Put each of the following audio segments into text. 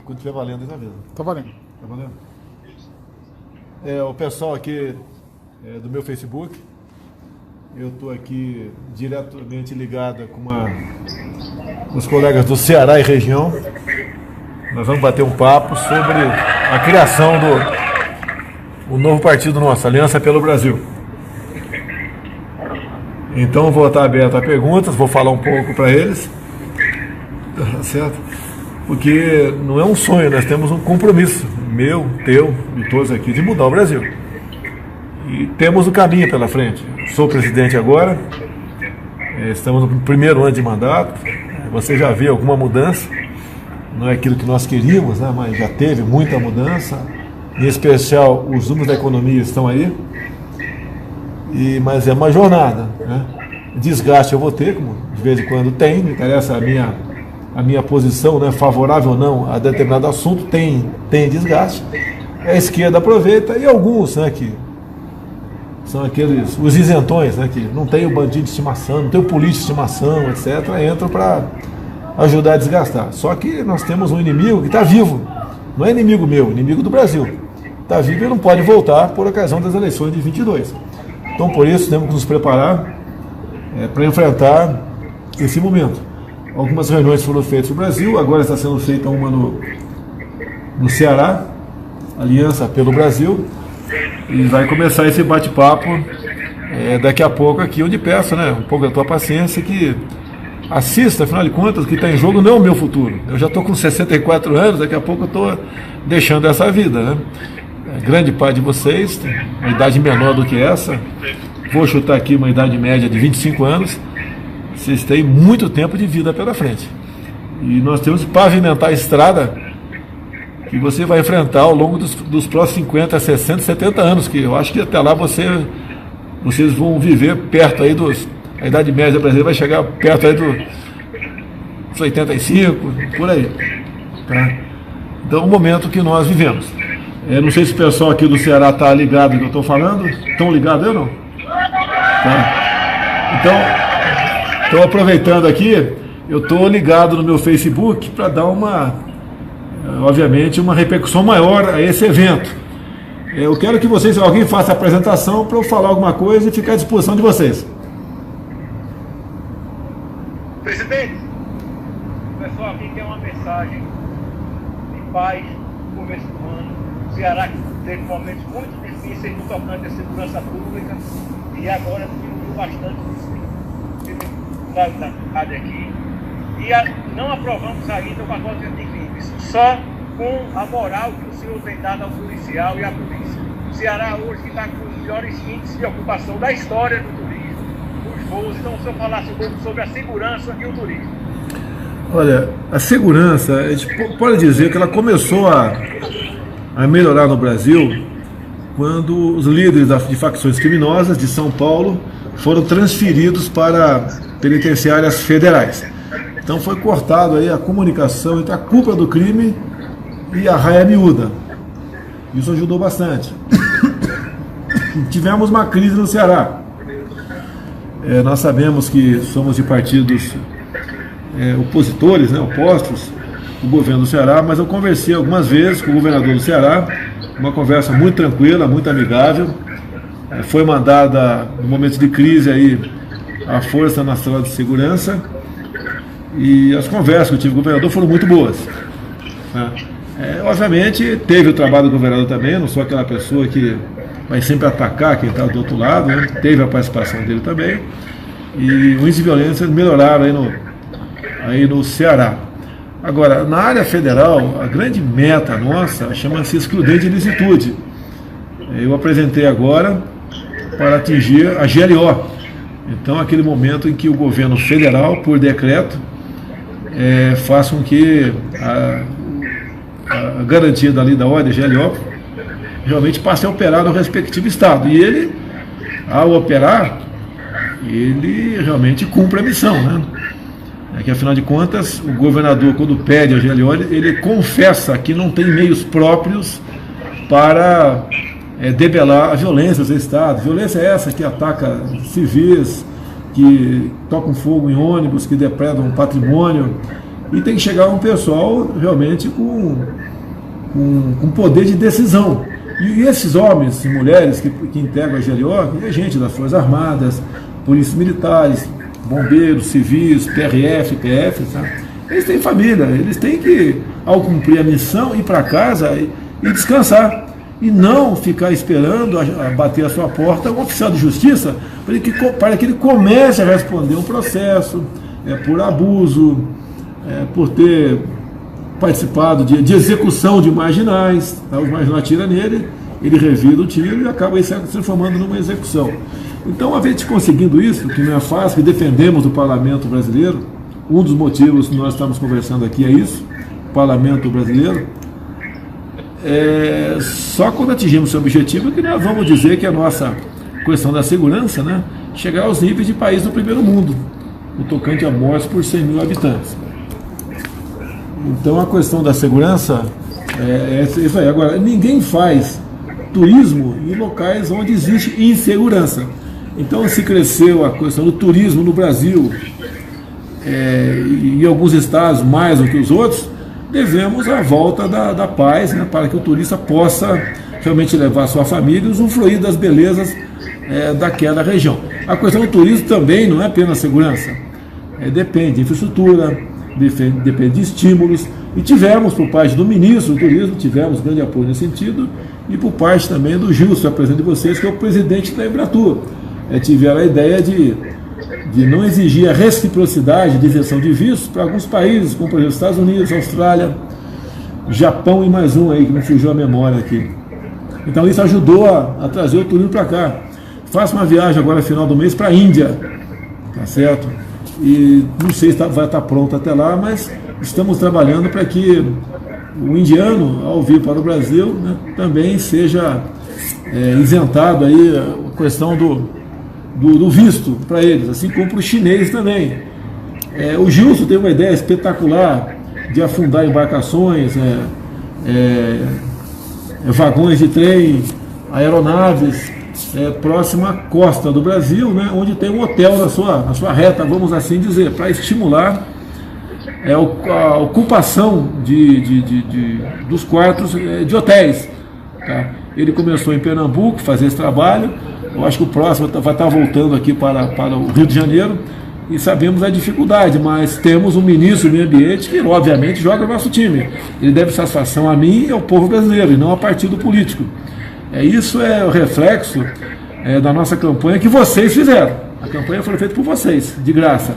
Quando estiver valendo, ele tá vendo. Tá valendo. Tá valendo? O pessoal aqui do meu Facebook, eu estou aqui diretamente ligado com os colegas do Ceará e região. Nós vamos bater um papo sobre a criação do novo partido nosso, Aliança pelo Brasil. Então vou estar aberto a perguntas, vou falar um pouco para eles, certo? Porque não é um sonho, nós temos um compromisso, meu, teu, de todos aqui, de mudar o Brasil. E temos o caminho pela frente. Sou presidente agora, estamos no primeiro ano de mandato, você já vê alguma mudança, não é aquilo que nós queríamos, né, mas já teve muita mudança, em especial os números da economia estão aí, mas é uma jornada, né? Desgaste eu vou ter, como de vez em quando tem, me interessa a minha posição, né, favorável ou não a determinado assunto, tem desgaste. A esquerda aproveita e alguns, né, que são aqueles, os isentões, né, que não tem o bandido de estimação, não tem o político de estimação, etc., entram para ajudar a desgastar. Só que nós temos um inimigo que está vivo, não é inimigo meu, inimigo do Brasil. Está vivo e não pode voltar por ocasião das eleições de 22. Então, por isso, temos que nos preparar para enfrentar esse momento. Algumas reuniões foram feitas no Brasil, agora está sendo feita uma no Ceará, Aliança pelo Brasil, e vai começar esse bate-papo daqui a pouco aqui, onde peço, né, um pouco da tua paciência, que assista, afinal de contas, o que está em jogo não é o meu futuro. Eu já estou com 64 anos, daqui a pouco eu estou deixando essa vida, né? Grande parte de vocês tem uma idade menor do que essa, vou chutar aqui uma idade média de 25 anos, vocês têm muito tempo de vida pela frente. E nós temos que pavimentar a estrada que você vai enfrentar ao longo dos próximos 50, 60, 70 anos, que eu acho que até lá vocês vão viver perto aí a idade média brasileira vai chegar perto aí dos 85, por aí. Tá? Então, é o momento que nós vivemos. Não sei se o pessoal aqui do Ceará está ligado no que eu estou falando. Estão ligados, eu não? Tá. Então, aproveitando aqui, eu estou ligado no meu Facebook para dar obviamente, uma repercussão maior a esse evento. Eu quero que alguém faça a apresentação para eu falar alguma coisa e ficar à disposição de vocês. Presidente, o pessoal aqui quer uma mensagem de paz no começo do ano. O Ceará teve momentos muito difíceis no tocante à segurança pública e agora diminuiu bastante da aqui. E não aprovamos ainda o pacote anticrimes, só com a moral que o senhor tem dado ao policial e à polícia. O Ceará hoje está com os melhores índices de ocupação da história do turismo, dos voos. Então, o senhor falasse um pouco sobre a segurança e o turismo. Olha, a segurança, a gente pode dizer que ela começou a melhorar no Brasil quando os líderes de facções criminosas de São Paulo foram transferidos para penitenciárias federais. Então foi cortado aí a comunicação entre a cúpula do crime e a raia miúda. Isso ajudou bastante. Tivemos uma crise no Ceará. Nós sabemos que somos de partidos opositores, né, opostos ao governo do Ceará, mas eu conversei algumas vezes com o governador do Ceará, uma conversa muito tranquila, muito amigável. Foi mandada, no momento de crise, aí, a Força Nacional de Segurança, e as conversas que eu tive com o governador foram muito boas. Obviamente, teve o trabalho do governador também, eu não sou aquela pessoa que vai sempre atacar quem está do outro lado, né? Teve a participação dele também, e os índices de violência melhoraram aí no Ceará. Agora, na área federal, a grande meta nossa chama-se excludente de ilicitude. Eu apresentei agora para atingir a GLO. Então, aquele momento em que o governo federal, por decreto, faça com que a garantia da lei da ordem, GLO, realmente passe a operar no respectivo estado. E ele, ao operar, ele realmente cumpre a missão, né? Que afinal de contas, o governador, quando pede a GLO, ele confessa que não tem meios próprios para debelar a violência do Estado. Violência é essa que ataca civis, que tocam fogo em ônibus, que depredam patrimônio. e tem que chegar um pessoal realmente com poder de decisão. E esses homens e mulheres que integram a GLO é gente das Forças Armadas, polícias militares, bombeiros, civis, PRF, PF, sabe? Eles têm família, eles têm que, ao cumprir a missão, ir para casa e descansar. E não ficar esperando a bater a sua porta um oficial de justiça para que ele comece a responder um processo por abuso, por ter participado de execução de marginais. Tá? Os marginais atiram nele, ele revida o tiro e acaba se transformando numa execução. Então, a gente conseguindo isso, que não é fácil, que defendemos do parlamento brasileiro, um dos motivos que nós estamos conversando aqui é isso, o parlamento brasileiro, só quando atingimos esse objetivo que nós vamos dizer que a nossa questão da segurança, né, chegar aos níveis de país do primeiro mundo, no tocante a mortes por 100 mil habitantes. Então a questão da segurança é isso aí. Agora, ninguém faz turismo em locais onde existe insegurança. Então, se cresceu a questão do turismo no Brasil, em alguns estados mais do que os outros, devemos a volta da paz, né, para que o turista possa realmente levar sua família e usufruir das belezas daquela região. A questão do turismo também não é apenas segurança, depende de infraestrutura, depende de estímulos, e tivemos por parte do ministro do turismo, tivemos grande apoio nesse sentido, e por parte também do Gilson, apresento de vocês, que é o presidente da Embratur. Tiveram a ideia de não exigir a reciprocidade de isenção de vistos para alguns países, como por exemplo Estados Unidos, Austrália, Japão e mais um aí que me fugiu a memória aqui. Então isso ajudou a trazer o turismo para cá. Faço uma viagem agora final do mês para a Índia, tá certo? E não sei se vai estar pronto até lá, mas estamos trabalhando para que o indiano, ao vir para o Brasil, né, também seja isentado aí a questão do visto para eles, assim como para os chineses também. O Gilson tem uma ideia espetacular de afundar embarcações, vagões de trem, aeronaves, próxima à costa do Brasil, né, onde tem um hotel na sua reta, vamos assim dizer, para estimular a ocupação dos quartos de hotéis. Tá? Ele começou em Pernambuco a fazer esse trabalho. Eu acho que o próximo vai estar voltando aqui para o Rio de Janeiro, e sabemos a dificuldade, mas temos um ministro do meio ambiente que obviamente joga o nosso time. Ele deve satisfação a mim e ao povo brasileiro, e não a partido político. Isso é o reflexo da nossa campanha que vocês fizeram. A campanha foi feita por vocês, de graça.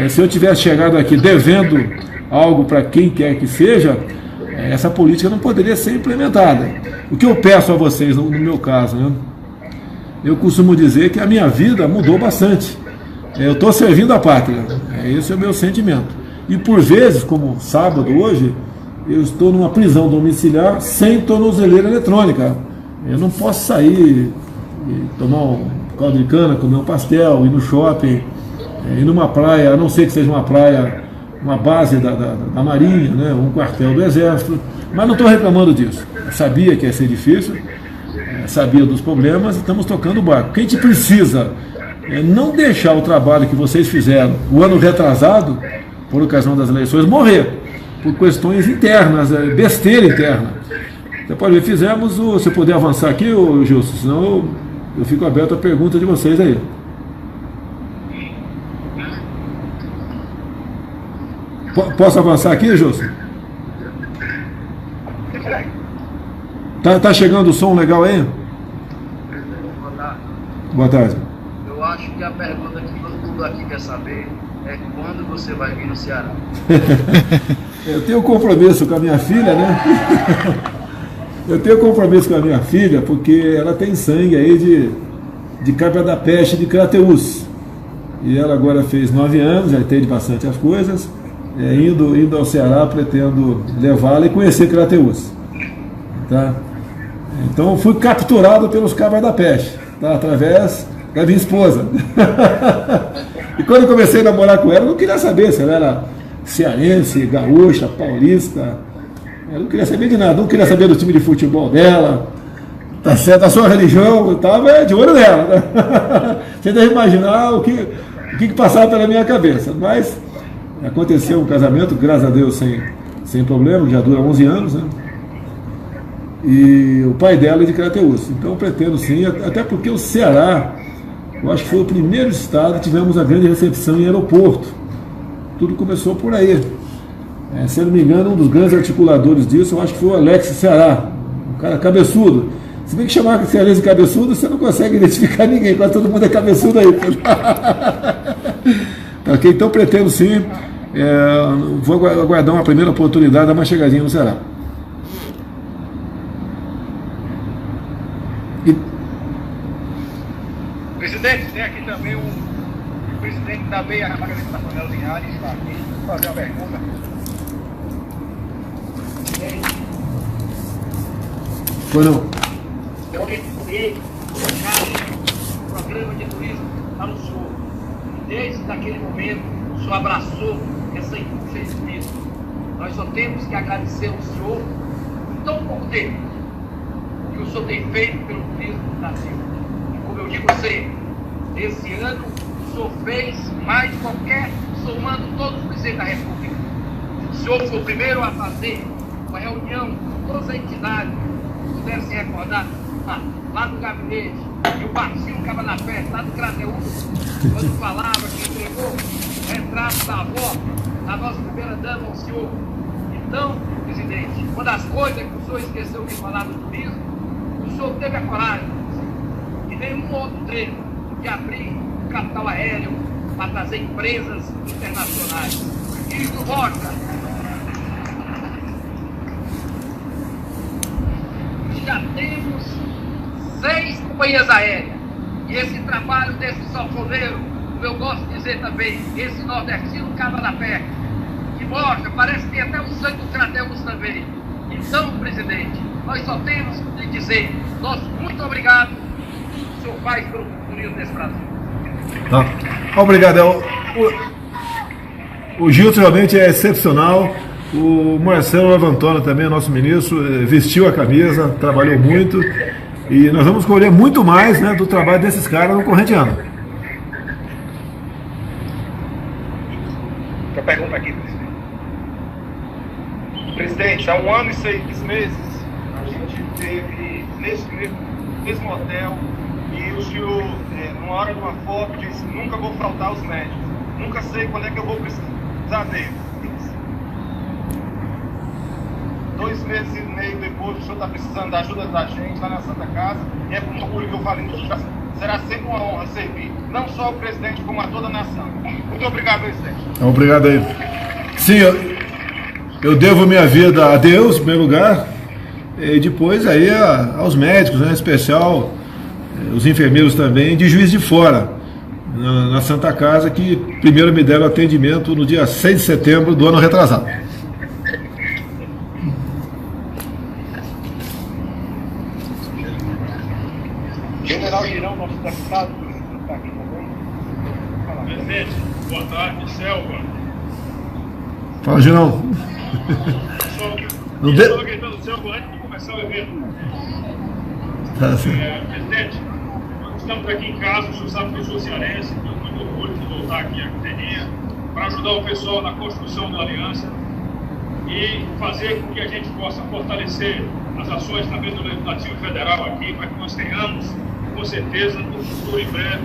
Se eu tivesse chegado aqui devendo algo para quem quer que seja, essa política não poderia ser implementada. O que eu peço a vocês, no meu caso, né? Eu costumo dizer que a minha vida mudou bastante. Eu estou servindo a pátria. Esse é o meu sentimento. E por vezes, como sábado hoje, eu estou numa prisão domiciliar sem tornozeleira eletrônica. Eu não posso sair e tomar um caldo de cana, comer um pastel, ir no shopping, ir numa praia, a não ser que seja uma praia, uma base da Marinha, né, um quartel do Exército. Mas não estou reclamando disso. Eu sabia que ia ser difícil, sabia dos problemas, estamos tocando o barco. O que a gente precisa não deixar o trabalho que vocês fizeram o ano retrasado, por ocasião das eleições, morrer, por questões internas, besteira interna. Você pode ver, fizemos se eu puder avançar aqui, Gilson, senão eu fico aberto a pergunta de vocês aí. Posso avançar aqui, Gilson? Tá chegando o som legal aí? Boa tarde. Eu acho que a pergunta que todo mundo aqui quer saber é quando você vai vir no Ceará. Eu tenho compromisso com a minha filha, né? Eu tenho compromisso com a minha filha porque ela tem sangue aí de cabra da peste de Crateús. E ela agora fez 9 anos, já entende bastante as coisas. Indo ao Ceará, pretendo levá-la e conhecer Crateús. Tá? Então fui capturado pelos cabras da peste, tá? Através da minha esposa. E quando eu comecei a namorar com ela, eu não queria saber se ela era cearense, gaúcha, paulista. Eu não queria saber de nada, não queria saber do time de futebol dela, tá certo, a sua religião, eu estava de olho nela. Né? Você deve imaginar o que passava pela minha cabeça. Mas Aconteceu um casamento, graças a Deus, sem problema, já dura 11 anos, né? E o pai dela é de Crateús. Então eu pretendo sim, até porque o Ceará, eu acho que foi o primeiro estado que tivemos a grande recepção em aeroporto. Tudo começou por aí. Se eu não me engano, um dos grandes articuladores disso, eu acho que foi o Alex Ceará, um cara cabeçudo. Se bem que chamar de cearense de cabeçudo, você não consegue identificar ninguém, quase todo mundo é cabeçudo aí. Ok, então pretendo sim, vou aguardar uma primeira oportunidade, dar uma chegadinha no Ceará. Presidente, tem aqui também o presidente da BEIA, a Margarida da Panela Linhares, está aqui, vou fazer uma pergunta. Foi não? Eu queria o programa de turismo para o senhor. Desde aquele momento, o senhor abraçou essa indústria de turismo. Nós só temos que agradecer ao senhor por tão pouco tempo que o senhor tem feito pelo turismo do Brasil. Como eu digo a você, esse ano o senhor fez mais de qualquer, somando todos os presidentes da República. O senhor foi o primeiro a fazer uma reunião com todas as entidades, puderam se recordar, lá do gabinete, e o Marcinho ficava na festa, lá do Crateús, quando falava que entregou o retrato da avó, da nossa primeira dama ao senhor. Então, presidente, uma das coisas que o senhor esqueceu de falar do turismo, o senhor teve a coragem, e nenhum outro treino, de abrir o capital aéreo para trazer empresas internacionais. Isso mostra que já temos 6 companhias aéreas. E esse trabalho desse sanfoneiro, como eu gosto de dizer também, esse nordestino cava da perna, que mostra, parece que tem até o sangue do Crateús também. Então, presidente, nós só temos que dizer nosso muito obrigado que o senhor faz pelo turismo desse Brasil. Obrigado. O Gilson realmente é excepcional. O Marcelo Lavantona também, nosso ministro, vestiu a camisa, trabalhou muito. E nós vamos colher muito mais, né, do trabalho desses caras no corrente ano. Eu pergunto aqui, presidente. Presidente, há 1 ano e 6 meses, a gente teve nesse mesmo hotel e o senhor, numa hora de uma foto, disse: nunca vou faltar aos médicos, nunca sei quando é que eu vou precisar deles. 2 meses e meio depois, o senhor está precisando da ajuda da gente lá na Santa Casa, e é com orgulho que eu falo isso. Será sempre uma honra servir, não só o presidente, como a toda a nação. Muito obrigado, presidente. Obrigado aí. Sim, eu devo minha vida a Deus, em primeiro lugar, e depois aí aos médicos, né, em especial os enfermeiros também, de Juiz de Fora, na Santa Casa, que primeiro me deram atendimento no dia 6 de setembro do ano retrasado. General Girão, nosso deputado, está aqui também. Presidente, boa tarde, Selva. Fala, Girão. Não estava gritando Selva antes de começar o evento. Presidente, nós estamos aqui em casa, o senhor sabe que eu sou cearense, tenho muito orgulho de voltar aqui à Cateninha para ajudar o pessoal na construção da aliança e fazer com que a gente possa fortalecer as ações também do Legislativo Federal aqui, para que nós tenhamos, com certeza, no futuro em breve,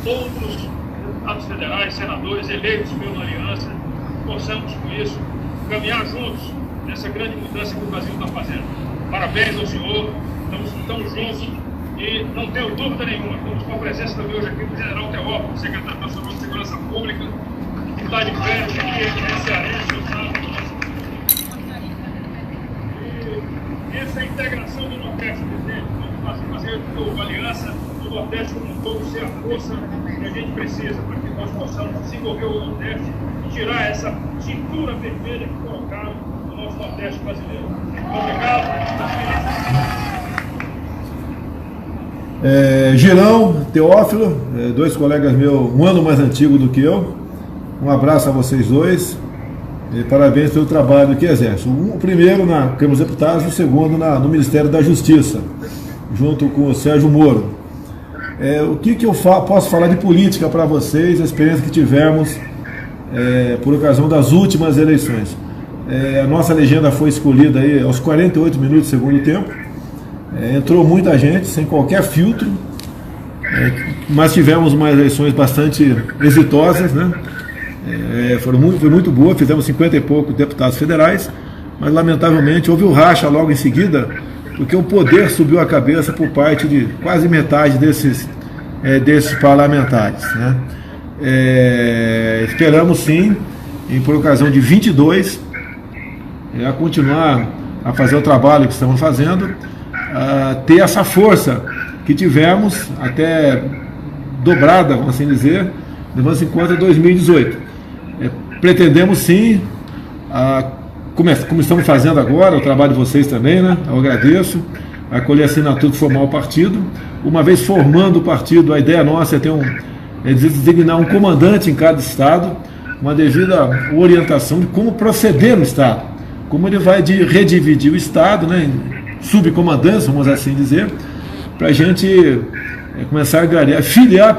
outros deputados federais, senadores eleitos pela aliança, possamos com isso caminhar juntos nessa grande mudança que o Brasil está fazendo. Parabéns ao senhor, estamos juntos e não tenho dúvida nenhuma, estamos com a presença também hoje aqui do General Teófilo, secretário nacional de Segurança Pública, que está de férias aqui, é cearense, eu sabe. Essa integração do Nordeste, presidente, vamos fazer a aliança do Nordeste como um todo ser a força que a gente precisa para que nós possamos desenvolver o Nordeste e tirar essa cintura vermelha que colocaram no nosso Nordeste brasileiro. Obrigado. Girão, Teófilo, 2 colegas meus, 1 ano mais antigo do que eu. Um abraço a vocês dois. E parabéns pelo trabalho que exerce. O primeiro na Câmara dos Deputados, o segundo no Ministério da Justiça, junto com o Sérgio Moro. O que eu posso falar de política para vocês, a experiência que tivemos por ocasião das últimas eleições. A nossa legenda foi escolhida aí aos 48 minutos do segundo tempo. Entrou muita gente, sem qualquer filtro, mas tivemos umas eleições bastante exitosas, né? Foi muito boa, fizemos 50 e poucos deputados federais, mas lamentavelmente houve o racha logo em seguida, porque o poder subiu a cabeça por parte de quase metade desses parlamentares, né? Esperamos sim, por ocasião de 22, a continuar a fazer o trabalho que estamos fazendo, a ter essa força que tivemos, até dobrada, vamos assim dizer, levando em conta 2018. Pretendemos sim, como estamos fazendo agora, o trabalho de vocês também, né? Eu agradeço, a colher assinatura de formar o partido. Uma vez formando o partido, a ideia nossa é designar um comandante em cada estado, uma devida orientação de como proceder no estado, como ele vai redividir o estado, né, em subcomandância, vamos assim dizer, para a gente começar a filiar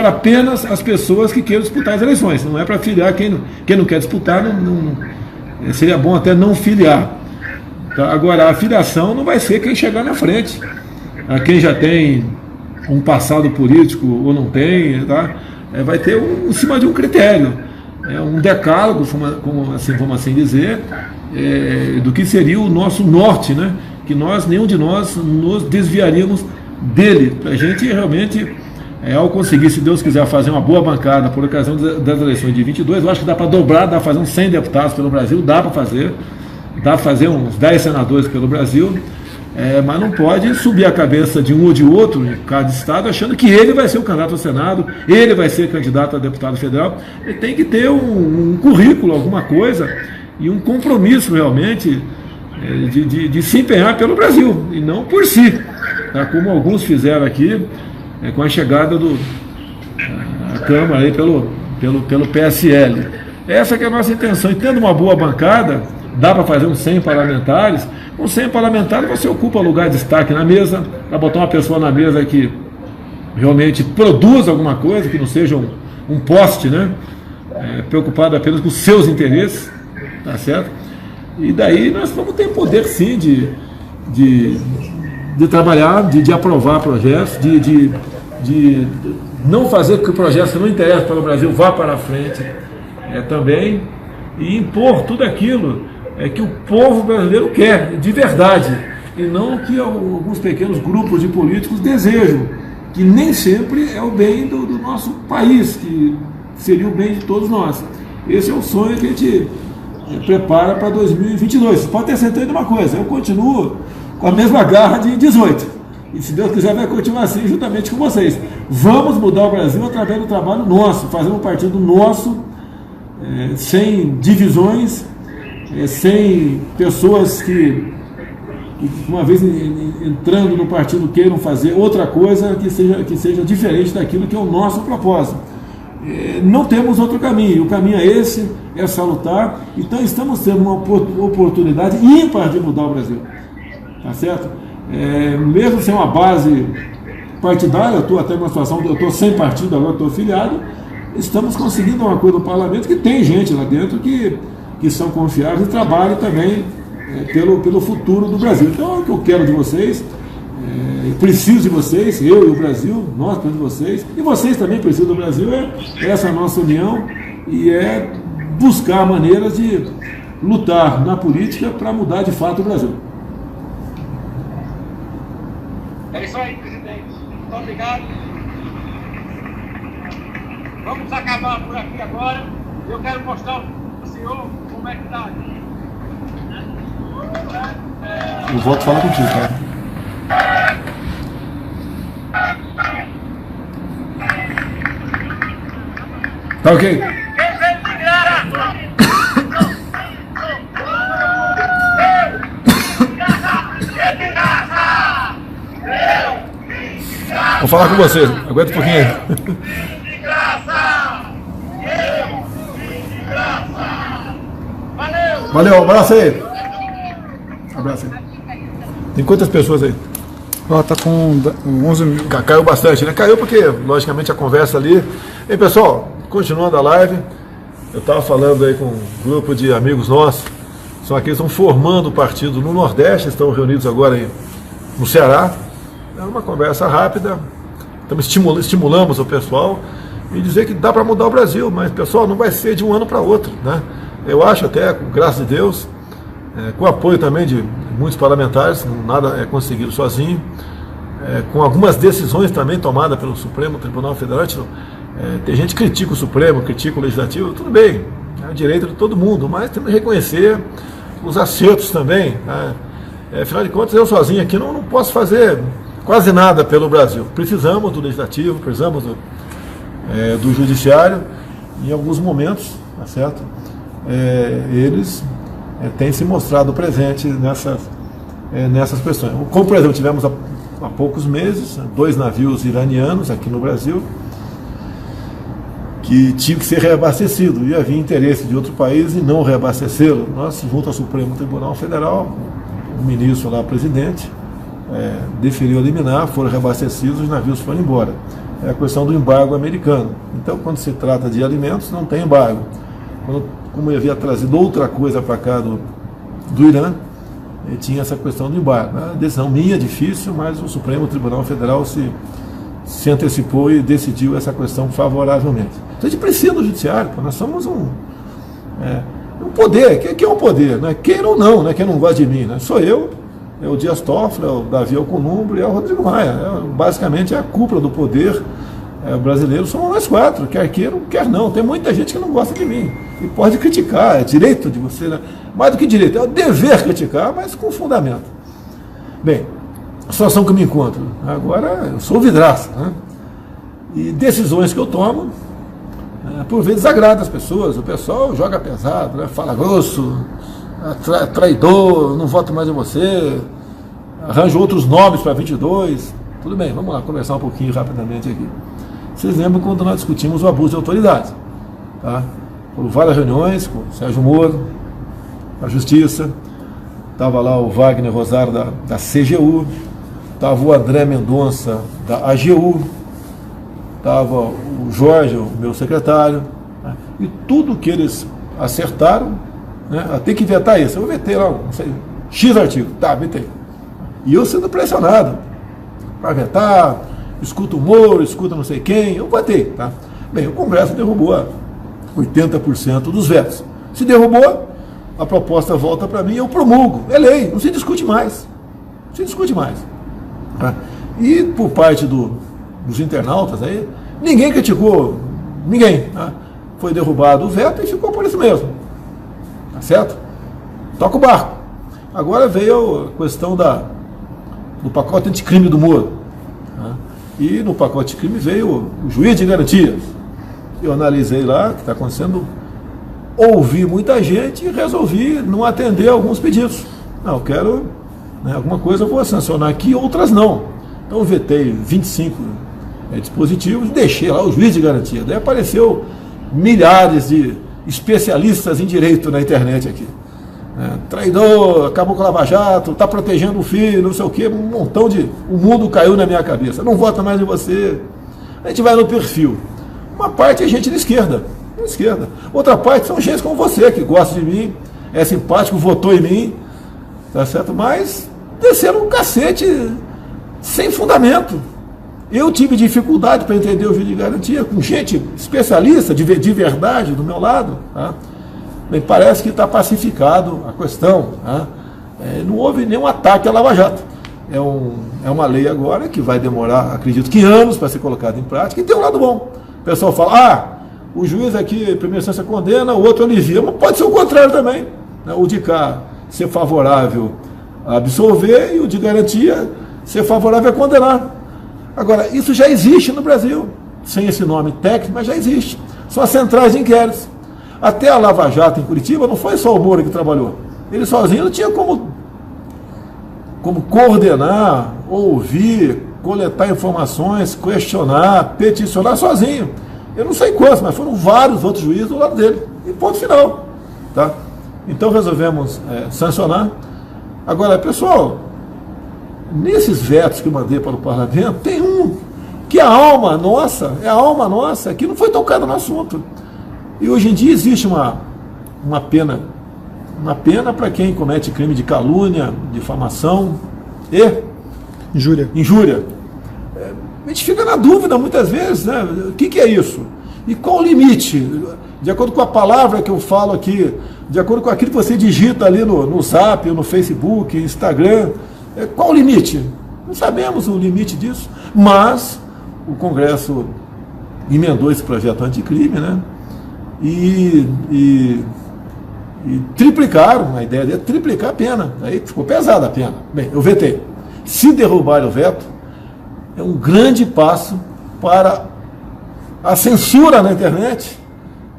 apenas as pessoas que queiram disputar as eleições. Não é para filiar quem não quer disputar, seria bom até não filiar. Tá? Agora, a filiação não vai ser quem chegar na frente, quem já tem um passado político ou não tem, tá? Vai ter em cima de um critério, um decálogo, vamos assim dizer, do que seria o nosso norte, né? Que nenhum de nós nos desviaríamos dele, para a gente realmente, ao conseguir, se Deus quiser, fazer uma boa bancada por ocasião das eleições de 22, eu acho que dá para dobrar, dá para fazer uns 100 deputados pelo Brasil, dá para fazer uns 10 senadores pelo Brasil, mas não pode subir a cabeça de um ou de outro em cada estado achando que ele vai ser o candidato ao Senado, ele vai ser candidato a deputado federal. Ele tem que ter um currículo, alguma coisa, e um compromisso realmente de se empenhar pelo Brasil, e não por si, tá? Como alguns fizeram aqui com a chegada da Câmara aí pelo PSL. Essa que é a nossa intenção, e tendo uma boa bancada, dá para fazer uns 100 parlamentares. Com 100 parlamentares você ocupa lugar de destaque na mesa, para botar uma pessoa na mesa que realmente produza alguma coisa, que não seja um poste, né? Preocupado apenas com os seus interesses, tá certo? E daí nós vamos ter poder sim de trabalhar, de aprovar projetos, de não fazer que o projeto que não interessa para o Brasil vá para a frente também, e impor tudo aquilo que o povo brasileiro quer, de verdade, e não que alguns pequenos grupos de políticos desejam, que nem sempre é o bem do nosso país, que seria o bem de todos nós. Esse é o sonho que a gente prepara para 2022. Você pode ter certeza de uma coisa, eu continuo com a mesma garra de 18, e se Deus quiser vai continuar assim juntamente com vocês. Vamos mudar o Brasil através do trabalho nosso, fazer um partido nosso, sem divisões, sem pessoas que uma vez entrando no partido queiram fazer outra coisa que seja diferente daquilo que é o nosso propósito. Não temos outro caminho, o caminho é esse, é salutar. Então estamos tendo uma oportunidade ímpar de mudar o Brasil, tá certo? Mesmo sem uma base partidária, eu estou até numa situação, eu estou sem partido agora, estou filiado, estamos conseguindo uma coisa no parlamento que tem gente lá dentro que são confiáveis e trabalham também pelo futuro do Brasil. Então, o que eu quero de vocês, preciso de vocês, eu e o Brasil, nós precisamos de vocês, e vocês também precisam do Brasil, essa nossa união, e buscar maneiras de lutar na política para mudar de fato o Brasil. É isso aí, presidente. Muito obrigado. Vamos acabar por aqui agora. Eu quero mostrar ao senhor como é que está aqui. Eu volto a falar contigo, tá? Tá ok? Vou falar com vocês, aguenta um pouquinho aí. Valeu, abraço aí. Abraço aí. Tem quantas pessoas aí? Ó, tá com 11 mil. Caiu bastante, né? Caiu porque, logicamente, a conversa ali. Bem, pessoal, continuando a live, Eu estava falando aí com um grupo de amigos nossos, são aqueles que estão formando o partido no Nordeste, estão reunidos agora no Ceará. É uma conversa rápida, estimulamos o pessoal e dizer que dá para mudar o Brasil, mas, pessoal, não vai ser de um ano para outro, né? Eu acho até, graças a Deus, com o apoio também de muitos parlamentares, nada é conseguido sozinho, com algumas decisões também tomadas pelo Supremo Tribunal Federal. Tem gente que critica o Supremo, critica o Legislativo, tudo bem, é o direito de todo mundo, mas temos que reconhecer os acertos também, né? Afinal de contas, eu sozinho aqui não posso fazer quase nada pelo Brasil. Precisamos do Legislativo, precisamos do Judiciário, em alguns momentos, tá certo? Eles têm se mostrado presentes nessas questões. Como, por exemplo, tivemos há poucos meses 2 navios iranianos aqui no Brasil que tinham que ser reabastecidos, e havia interesse de outro país em não reabastecê-lo. Nós, junto ao Supremo Tribunal Federal, o ministro lá, presidente, deferiu liminar, foram reabastecidos, os navios foram embora. É a questão do embargo americano. Então, quando se trata de alimentos, não tem embargo. Como eu havia trazido outra coisa para cá do Irã, tinha essa questão do embargo. A decisão minha, difícil, mas o Supremo Tribunal Federal se antecipou e decidiu essa questão favoravelmente. Então a gente precisa do Judiciário, nós somos um poder. O que é um poder? Né? Queira ou não, né? Quem não gosta de mim, né? Sou eu, é o Dias Toffoli, é o Davi Alcolumbre e é o Rodrigo Maia. Basicamente é a cúpula do poder brasileiro, somos nós 4, quer queira ou quer não. Tem muita gente que não gosta de mim e pode criticar, é direito de você, né? Mais do que direito, é o dever criticar, mas com fundamento. Bem, a situação que eu me encontro agora, eu sou vidraça, né? E decisões que eu tomo, por vezes desagrada as pessoas, o pessoal joga pesado, né? Fala grosso, traidor, não voto mais em você, arranjo outros nomes para 22. Tudo bem, vamos lá conversar um pouquinho rapidamente aqui. Vocês lembram quando nós discutimos o abuso de autoridade, tá? Por várias reuniões com o Sérgio Moro, a Justiça, estava lá o Wagner Rosário da CGU, estava o André Mendonça da AGU, estava o Jorge, o meu secretário, né? E tudo que eles acertaram, né? Tem que vetar isso. Eu vetei lá, não sei, X artigo, tá, vetei. E eu sendo pressionado para vetar, escuta o Moro, escuta não sei quem, eu vetei, tá? Bem, o Congresso derrubou 80% dos vetos. Se derrubou, a proposta volta para mim, eu promulgo, é lei, não se discute mais. Não se discute mais. Tá? E por parte dos internautas aí, ninguém criticou, ninguém. Tá? Foi derrubado o veto e ficou por isso mesmo. Tá certo? Toca o barco. Agora veio a questão do pacote anticrime do Moro. Tá? E no pacote de crime veio o juiz de garantias. Eu analisei lá o que está acontecendo, ouvi muita gente e resolvi não atender alguns pedidos. Não, eu quero, né, alguma coisa eu vou sancionar aqui, outras não. Então eu vetei 25 dispositivos, deixei lá o juiz de garantia. Daí apareceu milhares de especialistas em direito na internet aqui. Traidor, acabou com a Lava Jato, está protegendo o filho, não sei o quê, um montão de... O mundo caiu na minha cabeça, não vota mais em você. A gente vai no perfil. Uma parte é gente de esquerda. Outra parte são gente como você, que gosta de mim, é simpático, votou em mim, tá certo? Mas desceram um cacete sem fundamento. Eu tive dificuldade para entender o juiz de garantia, com gente especialista, de verdade, do meu lado. Tá? Bem, parece que está pacificado a questão. Tá? Não houve nenhum ataque à Lava Jato. É uma lei agora que vai demorar, acredito que anos para ser colocada em prática, e tem um lado bom. O pessoal fala, o juiz aqui, em primeira instância, condena, o outro alivia, mas pode ser o contrário também. Né? O de cá ser favorável a absolver e o de garantia ser favorável a condenar. Agora, isso já existe no Brasil, sem esse nome técnico, mas já existe. São as centrais de inquéritos. Até a Lava Jato em Curitiba não foi só o Moro que trabalhou. Ele sozinho não tinha como coordenar, ouvir, coletar informações, questionar, peticionar sozinho. Eu não sei quantos, mas foram vários outros juízes do lado dele. E ponto final. Tá? Então resolvemos sancionar. Agora, pessoal, nesses vetos que eu mandei para o parlamento, tem um que é a alma nossa, que não foi tocado no assunto. E hoje em dia existe uma pena para quem comete crime de calúnia, difamação e injúria. A gente fica na dúvida muitas vezes, né? O que é isso? E qual o limite? De acordo com a palavra que eu falo aqui, de acordo com aquilo que você digita ali no Zap, no Facebook, Instagram, qual o limite? Não sabemos o limite disso, mas o Congresso emendou esse projeto anticrime, né? E triplicaram, a ideia é triplicar a pena. Aí ficou pesada a pena. Bem, eu vetei. Se derrubar o veto, é um grande passo para a censura na internet.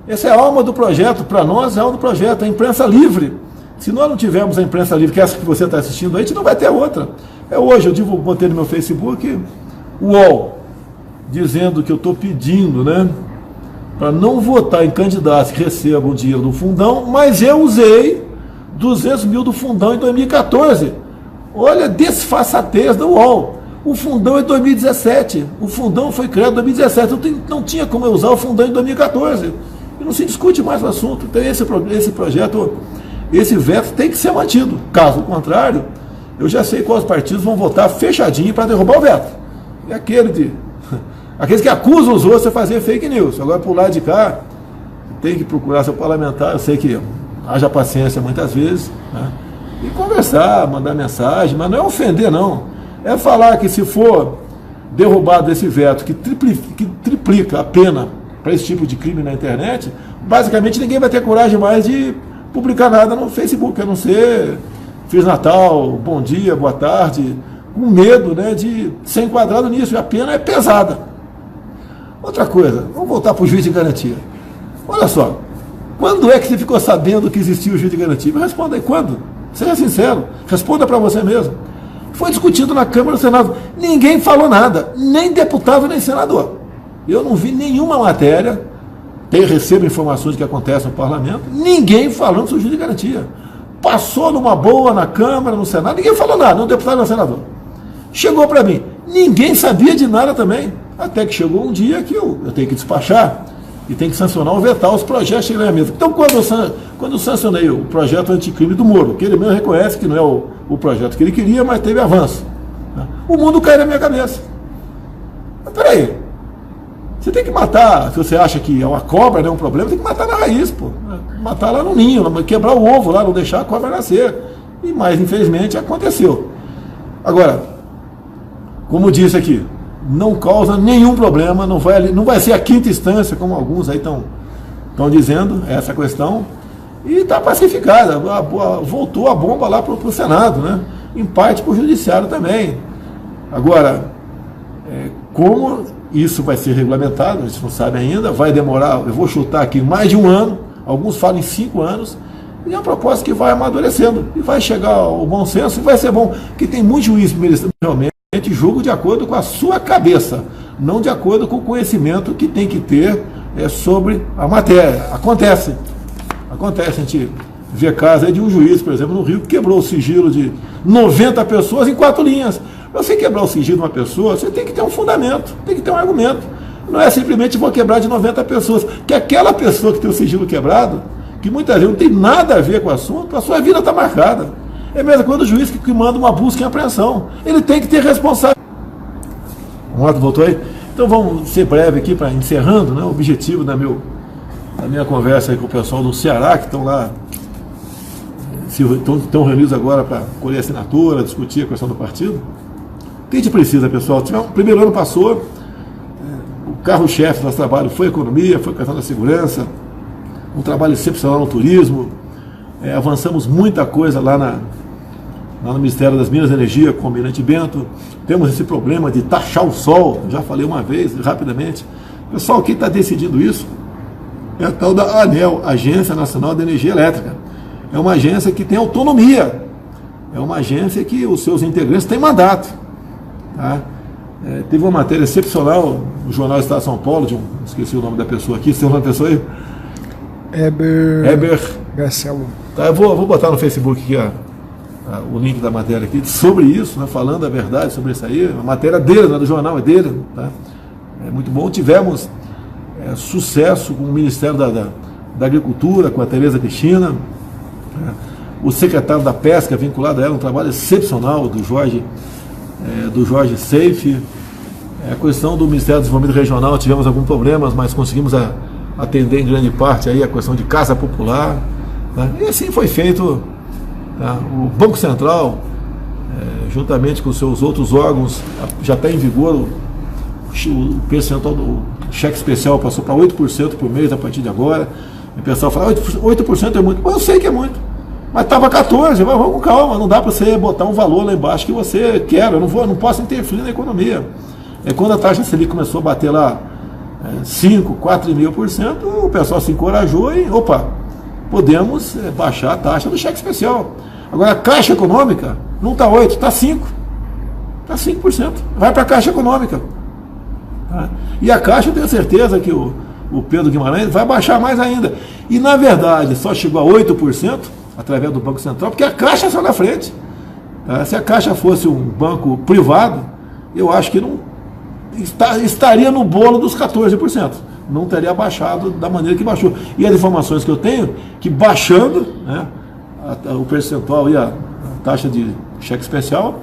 Essa é a alma do projeto, para nós é a alma do projeto, a imprensa livre. Se nós não tivermos a imprensa livre, que é essa que você está assistindo aí, a gente não vai ter outra. Hoje, eu botei no meu Facebook o UOL, dizendo que eu estou pedindo, né, para não votar em candidatos que recebam dinheiro do fundão, mas eu usei 200 mil do fundão em 2014. Olha a desfaçatez do UOL. O fundão é 2017. O fundão foi criado em 2017. Não tinha como eu usar o fundão em 2014. E não se discute mais o assunto. Então esse projeto, esse veto tem que ser mantido. Caso contrário, eu já sei quais partidos vão votar fechadinho para derrubar o veto. É aqueles que acusam os outros de fazer fake news. Agora, por lado de cá, tem que procurar seu parlamentar. Eu sei que haja paciência muitas vezes, né? E conversar, mandar mensagem, mas não é ofender, não. É falar que se for derrubado esse veto que triplica a pena para esse tipo de crime na internet, basicamente ninguém vai ter coragem mais de publicar nada no Facebook, a não ser Feliz Natal, bom dia, boa tarde, com medo, né, de ser enquadrado nisso. E a pena é pesada. Outra coisa, vamos voltar para o juiz de garantia. Olha só, quando é que você ficou sabendo que existia o juiz de garantia? Me responda aí, quando? Seja sincero, responda para você mesmo. Foi discutido na Câmara e no Senado. Ninguém falou nada, nem deputado, nem senador. Eu não vi nenhuma matéria, recebo informações que acontecem no parlamento, ninguém falando sobre o juiz de garantia. Passou numa boa na Câmara, no Senado, ninguém falou nada, nem deputado, nem senador. Chegou para mim, ninguém sabia de nada também. Até que chegou um dia que eu tenho que despachar e tenho que sancionar ou vetar os projetos que chegarem à mesa. Então, quando eu sancionei o projeto anticrime do Moro, que ele mesmo reconhece que não é o projeto que ele queria, mas teve avanço, né? O mundo caiu na minha cabeça. Mas peraí, você tem que matar, se você acha que é uma cobra, não é um problema, tem que matar na raiz, pô. Matar lá no ninho, quebrar o ovo lá, não deixar a cobra nascer. E mais, infelizmente, aconteceu. Agora, como disse aqui, não causa nenhum problema, não vai ser a quinta instância, como alguns aí estão dizendo, essa questão, e está pacificada. Voltou a bomba lá para o Senado, né? Em parte para o Judiciário também. Agora, como isso vai ser regulamentado, a gente não sabe ainda, vai demorar, eu vou chutar aqui, mais de um ano, alguns falam em 5 anos, e é uma proposta que vai amadurecendo, e vai chegar ao bom senso, e vai ser bom, porque tem muitos juízes realmente julgo de acordo com a sua cabeça, não de acordo com o conhecimento que tem que ter sobre a matéria. Acontece, a gente vê casos aí de um juiz, por exemplo, no Rio, que quebrou o sigilo de 90 pessoas em 4 linhas. Para você quebrar o sigilo de uma pessoa, você tem que ter um fundamento, tem que ter um argumento. Não é simplesmente vou quebrar de 90 pessoas, que aquela pessoa que tem o sigilo quebrado, que muitas vezes não tem nada a ver com o assunto, a sua vida está marcada. É mesmo quando o juiz que manda uma busca em apreensão. Ele tem que ter responsabilidade. O Otto voltou aí? Então vamos ser breve aqui, para encerrando, né, o objetivo da minha conversa aí com o pessoal do Ceará, que estão lá, estão reunidos agora para colher assinatura, discutir a questão do partido. O que a gente precisa, pessoal? O primeiro ano passou, o carro-chefe do nosso trabalho foi a economia, foi a questão da segurança, um trabalho excepcional no turismo, avançamos muita coisa lá no Ministério das Minas e Energia, com o Almirante Bento. Temos esse problema de taxar o sol, já falei uma vez, rapidamente. Pessoal, quem está decidindo isso é a tal da ANEEL, Agência Nacional de Energia Elétrica. É uma agência que tem autonomia, é uma agência que os seus integrantes têm mandato. Tá? Teve uma matéria excepcional no Jornal do Estado de São Paulo, esqueci o nome da pessoa aqui, você tem uma pessoa aí? Heber Garcelo. Tá, eu vou botar no Facebook aqui o link da matéria aqui sobre isso, né, falando a verdade sobre isso aí. A matéria dele, não é do jornal, é dele. Tá? É muito bom. Tivemos sucesso com o Ministério da Agricultura, com a Tereza Cristina, o secretário da Pesca vinculado a ela, um trabalho excepcional do Jorge Seife. A questão do Ministério do Desenvolvimento Regional, tivemos alguns problemas, mas conseguimos atender em grande parte aí a questão de Casa Popular, né? E assim foi feito, tá? O Banco Central, juntamente com os seus outros órgãos, já está em vigor o percentual do cheque especial passou para 8% por mês a partir de agora. O pessoal fala, 8% é muito. Mas eu sei que é muito. Mas estava 14%, mas vamos com calma, não dá para você botar um valor lá embaixo que você quer, eu não posso interferir na economia. Quando a taxa Selic começou a bater lá 5%, 4,5%, o pessoal se encorajou e, podemos baixar a taxa do cheque especial. Agora a Caixa Econômica não está 8%, está 5%. Está 5%. Vai para a Caixa Econômica. Tá? E a Caixa, eu tenho certeza que o Pedro Guimarães vai baixar mais ainda. E, na verdade, só chegou a 8% através do Banco Central, porque a Caixa saiu na frente. Tá? Se a Caixa fosse um banco privado, eu acho que não estaria no bolo dos 14%. Não teria baixado da maneira que baixou. E as informações que eu tenho, que baixando, né, o percentual e a taxa de cheque especial,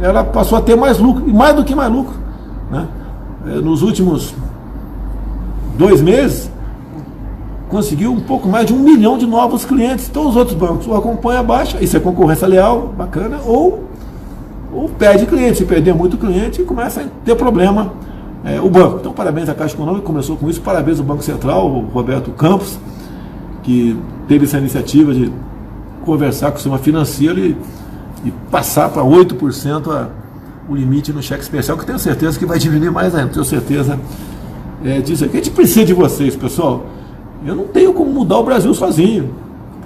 ela passou a ter mais lucro, e mais do que mais lucro, né? Nos últimos 2 meses, conseguiu um pouco mais de 1 milhão de novos clientes. Então os outros bancos ou acompanham a baixa, isso é concorrência leal, bacana, ou perde cliente. Se perder muito cliente, começa a ter problema o banco. Então parabéns à Caixa Econômica, começou com isso, parabéns ao Banco Central, o Roberto Campos, que teve essa iniciativa de conversar com o sistema financeiro e passar para 8% o limite no cheque especial, que tenho certeza que vai diminuir mais ainda, tenho certeza disso aqui. A gente precisa de vocês, pessoal. Eu não tenho como mudar o Brasil sozinho,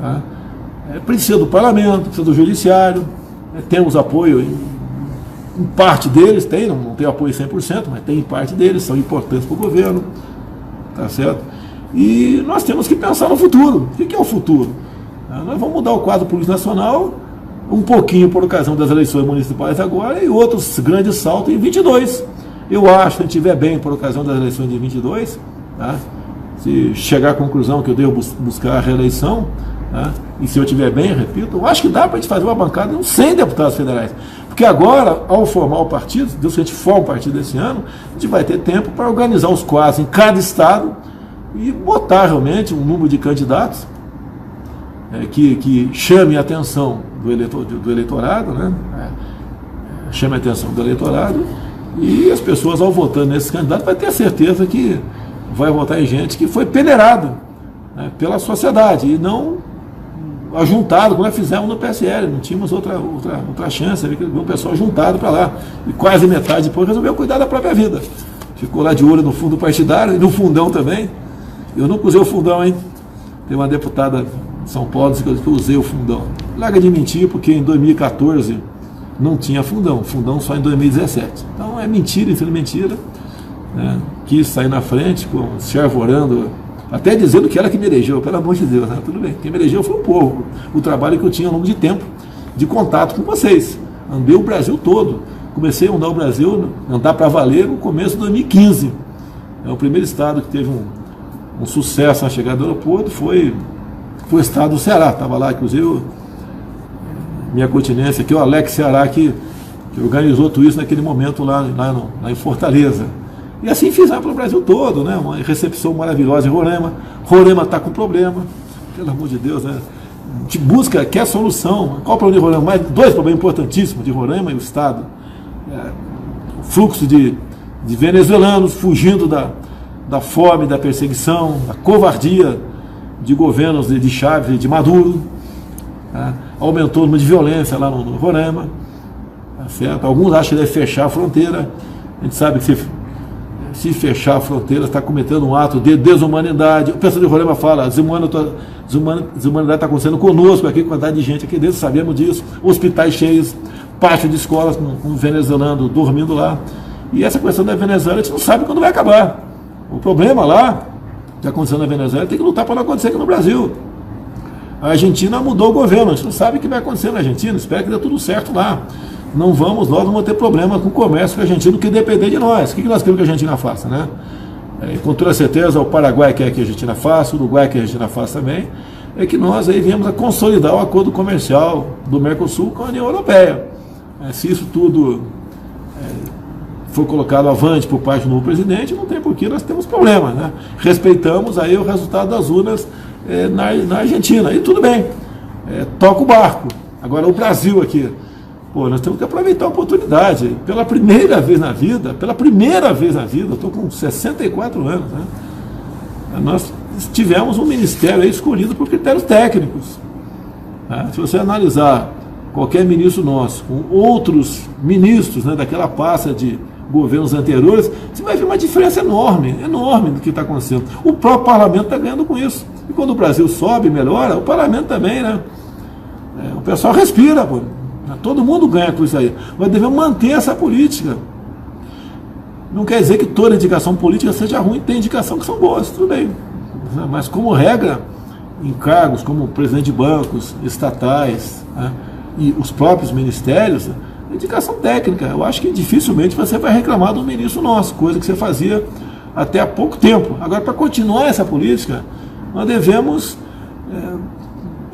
tá? Precisa do parlamento, precisa do judiciário, temos apoio em parte deles, não tem apoio 100%, mas tem parte deles, são importantes para o governo, tá certo? E nós temos que pensar no futuro. O que é o futuro? Nós vamos mudar o quadro político nacional um pouquinho por ocasião das eleições municipais agora e outros grandes saltos em 22. Eu acho que a gente estiver bem por ocasião das eleições de 22, tá? Se chegar à conclusão que eu devo buscar a reeleição, tá? E se eu estiver bem, repito, eu acho que dá para a gente fazer uma bancada de uns 100 deputados federais. Porque agora, ao formar o partido, Deus que a gente forma o partido esse ano, a gente vai ter tempo para organizar os quadros em cada estado e botar realmente um número de candidatos que chame a atenção do eleitorado, né? Chame a atenção do eleitorado, e as pessoas, ao votar nesses candidatos, vai ter certeza que vai votar em gente que foi peneirado, né, pela sociedade e não ajuntado, como nós fizemos no PSL. Não tínhamos outra chance, um pessoal juntado para lá, e quase metade depois resolveu cuidar da própria vida, ficou lá de olho no fundo partidário e no fundão também. Eu nunca usei o fundão, hein? Tem uma deputada de São Paulo que eu usei o fundão. Larga de mentir, porque em 2014 não tinha fundão só em 2017. Então é mentira, mentira, né? Quis sair na frente, se arvorando, até dizendo que ela que me elegeu, pelo amor de Deus, né? Tudo bem, quem me elegeu foi o povo, o trabalho que eu tinha ao longo de tempo de contato com vocês. Andei o Brasil todo, comecei a andar o Brasil, andar para valer no começo de 2015. O primeiro estado que teve um sucesso na chegada do aeroporto foi o estado do Ceará. Estava lá, inclusive, minha continência aqui, o Alex Ceará, que organizou tudo isso naquele momento lá em Fortaleza. E assim fizemos para o Brasil todo, né? Uma recepção maravilhosa em Roraima. Roraima está com problema, pelo amor de Deus, né? A gente busca, quer solução. Qual o problema de Roraima? Mais 2 problemas importantíssimos de Roraima e o Estado. O fluxo de venezuelanos fugindo da fome, da perseguição, da covardia de governos de Chávez e de Maduro. Tá? Aumentou o número de violência lá no Roraima. Tá certo? Alguns acham que deve fechar a fronteira. A gente sabe que se fechar a fronteira está cometendo um ato de desumanidade. O pessoal de Roraima fala, a desumanidade está acontecendo conosco aqui, com a quantidade de gente aqui dentro, sabemos disso. Hospitais cheios, pátio de escolas com venezuelano dormindo lá. E essa questão da Venezuela a gente não sabe quando vai acabar. O problema lá, que está acontecendo na Venezuela, tem que lutar para não acontecer aqui no Brasil. A Argentina mudou o governo, a gente não sabe o que vai acontecer na Argentina, espero que dê tudo certo lá. Nós vamos ter problema com o comércio com o argentino que depender de nós. O que nós queremos que a Argentina faça, né? com toda certeza o Paraguai quer que a Argentina faça, o Uruguai quer que a Argentina faça também, é que nós aí viemos a consolidar o acordo comercial do Mercosul com a União Europeia. Se isso tudo for colocado avante por parte do novo presidente, não tem porquê nós temos problema, né? Respeitamos aí o resultado das urnas na Argentina, e tudo bem, toca o barco. Agora o Brasil aqui, nós temos que aproveitar a oportunidade. Pela primeira vez na vida, eu estou com 64 anos, né? Nós tivemos um ministério aí escolhido por critérios técnicos. Né? Se você analisar qualquer ministro nosso com outros ministros, né, daquela pasta de governos anteriores, você vai ver uma diferença enorme do que está acontecendo. O próprio parlamento está ganhando com isso. E quando o Brasil sobe e melhora, o parlamento também, né? O pessoal respira, pô. Todo mundo ganha com isso aí. Mas devemos manter essa política. Não quer dizer que toda indicação política seja ruim, tem indicação que são boas, tudo bem. Mas como regra, em cargos como presidente de bancos, estatais, né, e os próprios ministérios, indicação técnica. Eu acho que dificilmente você vai reclamar do ministro nosso, coisa que você fazia até há pouco tempo. Agora, para continuar essa política, nós devemos,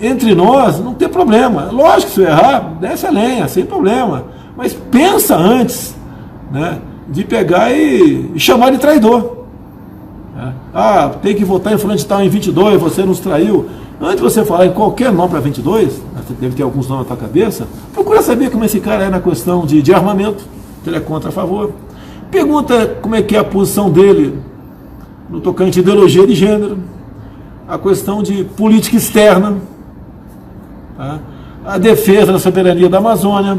entre nós, não ter problema. Lógico que se eu errar, desce a lenha, sem problema. Mas pensa antes, né, de pegar e chamar de traidor. Tem que votar em fulano de tal em 22, você nos traiu. Antes de você falar em qualquer nome para 22, você deve ter alguns nomes na tua cabeça, procura saber como esse cara é na questão de armamento, se ele é contra ou a favor. Pergunta como é que é a posição dele no tocante de ideologia de gênero, a questão de política externa, tá? A defesa da soberania da Amazônia,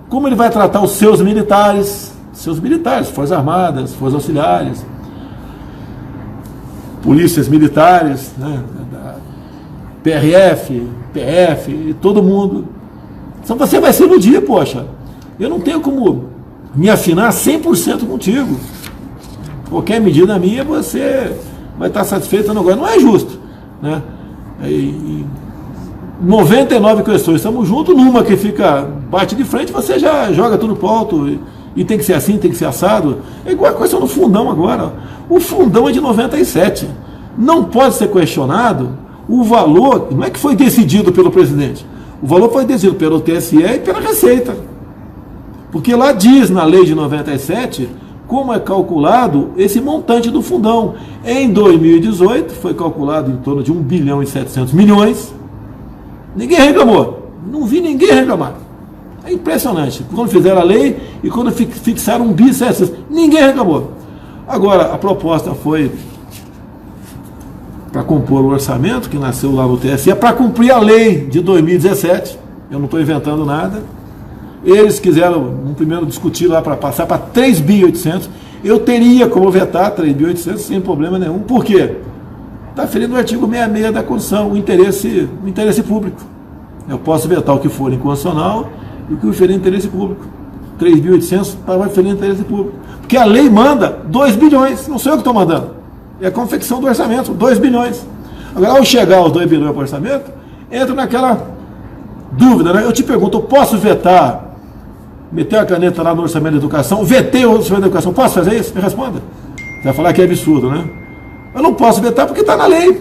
como ele vai tratar os seus militares, Forças Armadas, Forças Auxiliares, polícias militares, né, PRF, PF, e todo mundo. Então você vai se iludir, poxa. Eu não tenho como me afinar 100% contigo. Qualquer medida minha, você vai estar satisfeito agora. Não é justo, né? 99 questões, estamos juntos, numa que bate de frente, você já joga tudo pro alto, e tem que ser assim, tem que ser assado. É igual a questão do fundão agora. O fundão é de 97. Não pode ser questionado o valor, não é que foi decidido pelo presidente, o valor foi decidido pelo TSE e pela Receita. Porque lá diz na lei de 97 como é calculado esse montante do fundão. Em 2018 foi calculado em torno de 1 bilhão e 700 milhões. Ninguém reclamou. Não vi ninguém reclamar. É impressionante. Quando fizeram a lei e quando fixaram 1 bilhão e 700, ninguém reclamou. Agora, a proposta foi para compor o orçamento, que nasceu lá no TSE, para cumprir a lei de 2017. Eu não estou inventando nada. Eles quiseram, no primeiro, discutir lá para passar para 3 bilhões e 800. Eu teria como vetar 3 bilhões e 800 sem problema nenhum. Por quê? Está ferindo o artigo 66 da Constituição, o interesse público. Eu posso vetar o que for inconstitucional e o que ferir interesse público. 3.800 vai ferir interesse público. Porque a lei manda 2 bilhões, não sou eu que estou mandando. É a confecção do orçamento, 2 bilhões. Agora, ao chegar aos 2 bilhões para o orçamento, entra naquela dúvida, né? Eu te pergunto, eu posso vetar, meter a caneta lá no orçamento da educação, vetei o orçamento da educação, posso fazer isso? Me responda. Você vai falar que é absurdo, né? Eu não posso vetar porque está na lei.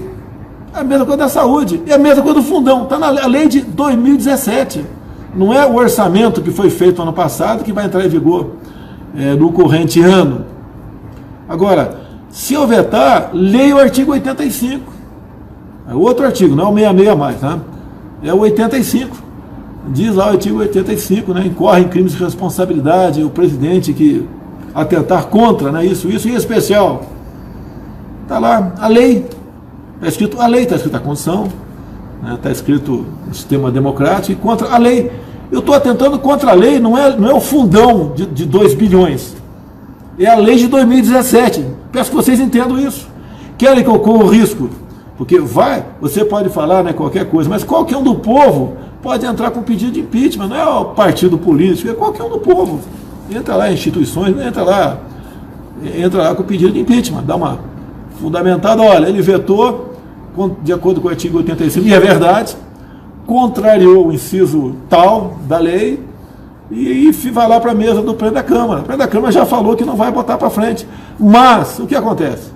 É a mesma coisa da saúde, é a mesma coisa do fundão, está na lei de 2017. Não é o orçamento que foi feito ano passado que vai entrar em vigor no corrente ano. Agora, se eu vetar, leia o artigo 85. É outro artigo, não é o 66 mais, né? É o 85. Diz lá o artigo 85, né? Incorre em crimes de responsabilidade o presidente que atentar contra, né? Isso em especial. Está lá a lei. Está escrito a lei, está escrito a Constituição, né? Está escrito o sistema democrático e contra a lei. Eu estou atentando contra a lei, não é o fundão de 2 bilhões. É a lei de 2017. Peço que vocês entendam isso. Querem que ocorra o risco? Porque você pode falar, né, qualquer coisa, mas qualquer um do povo pode entrar com pedido de impeachment. Não é o partido político, é qualquer um do povo. Entra lá em instituições, entra lá com pedido de impeachment. Dá uma fundamentada, olha, ele vetou, de acordo com o artigo 85, e é verdade, contrariou o inciso tal da lei, e vai lá para a mesa do presidente da Câmara. O presidente da Câmara já falou que não vai botar para frente. Mas, o que acontece?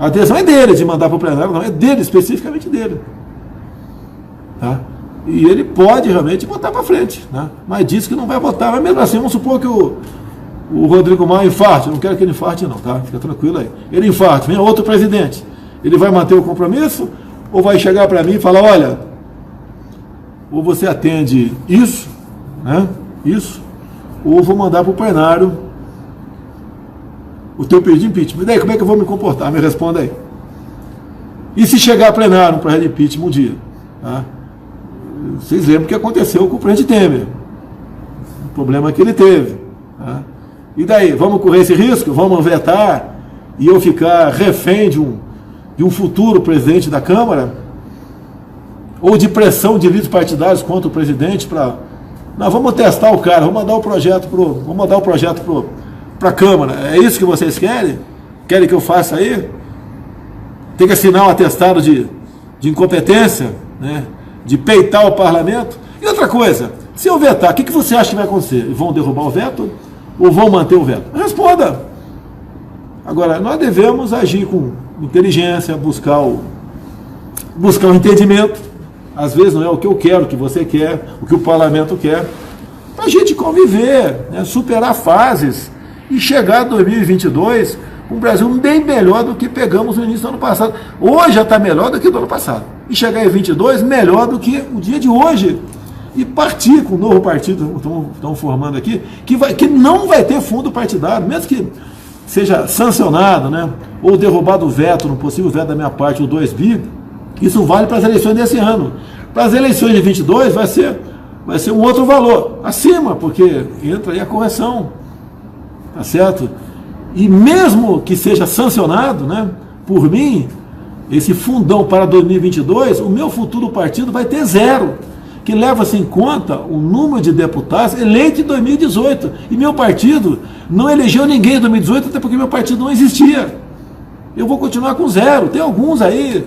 A decisão é dele de mandar para o plenário, não é dele, especificamente dele. Tá? E ele pode realmente botar para frente, né? Mas disse que não vai votar. Mas mesmo assim, vamos supor que o Rodrigo Maia infarte. Eu não quero que ele infarte não, tá? Fica tranquilo aí. Ele infarte, vem outro presidente. Ele vai manter o compromisso ou vai chegar para mim e falar, olha, ou você atende isso, né? Isso, ou vou mandar para o plenário o teu pedido de impeachment. E daí, como é que eu vou me comportar? Me responda aí. E se chegar a plenário um projeto de impeachment um dia? Tá? Vocês lembram o que aconteceu com o presidente Temer. O problema que ele teve. Tá? E daí, vamos correr esse risco? Vamos vetar e eu ficar refém de um futuro presidente da Câmara? Ou de pressão de líderes partidários contra o presidente para... Não, vamos testar o cara, vamos mandar o projeto para a Câmara. É isso que vocês querem? Querem que eu faça aí? Tem que assinar um atestado de incompetência, né? De peitar o parlamento? E outra coisa, se eu vetar, o que você acha que vai acontecer? Vão derrubar o veto ou vão manter o veto? Responda! Agora, nós devemos agir com inteligência, buscar o entendimento. Às vezes não é o que eu quero, o que você quer, o que o parlamento quer, para a gente conviver, né, superar fases e chegar a 2022 com um Brasil bem melhor do que pegamos no início do ano passado. Hoje já está melhor do que do ano passado. E chegar em 22 melhor do que o dia de hoje. E partir com o novo partido que estão formando aqui, que não vai ter fundo partidário, mesmo que seja sancionado, né, ou derrubado o veto, no possível veto da minha parte, o 2 bi, isso vale para as eleições desse ano. Para as eleições de 22 vai ser um outro valor, acima, porque entra aí a correção. Tá certo? E mesmo que seja sancionado, né, por mim, esse fundão para 2022, o meu futuro partido vai ter 0, que leva-se em conta o número de deputados eleitos em 2018. E meu partido não elegeu ninguém em 2018, até porque meu partido não existia. Eu vou continuar com 0. Tem alguns aí...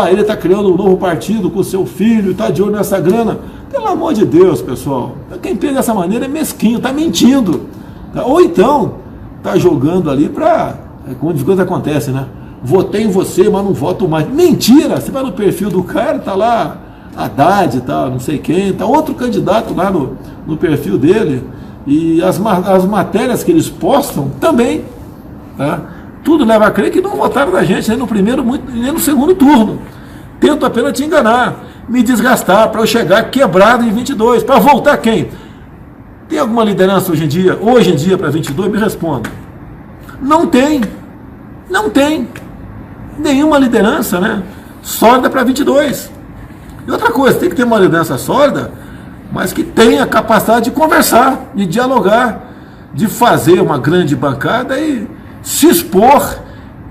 ele está criando um novo partido com o seu filho, está de olho nessa grana. Pelo amor de Deus, pessoal. Quem pensa dessa maneira é mesquinho, está mentindo. Tá? Ou então, está jogando ali para... Como as coisas acontecem, né? Votei em você, mas não voto mais. Mentira! Você vai no perfil do cara, está lá Haddad, tá, não sei quem, está outro candidato lá no perfil dele. E as matérias que eles postam também, tá? Tudo leva a crer que não votaram na gente, nem no primeiro, nem no segundo turno. Tento apenas te enganar, me desgastar, para eu chegar quebrado em 22. Para voltar quem? Tem alguma liderança hoje em dia para 22? Me responda. Não tem. Não tem. Nenhuma liderança, né, sólida para 22. E outra coisa, tem que ter uma liderança sólida, mas que tenha a capacidade de conversar, de dialogar, de fazer uma grande bancada e se expor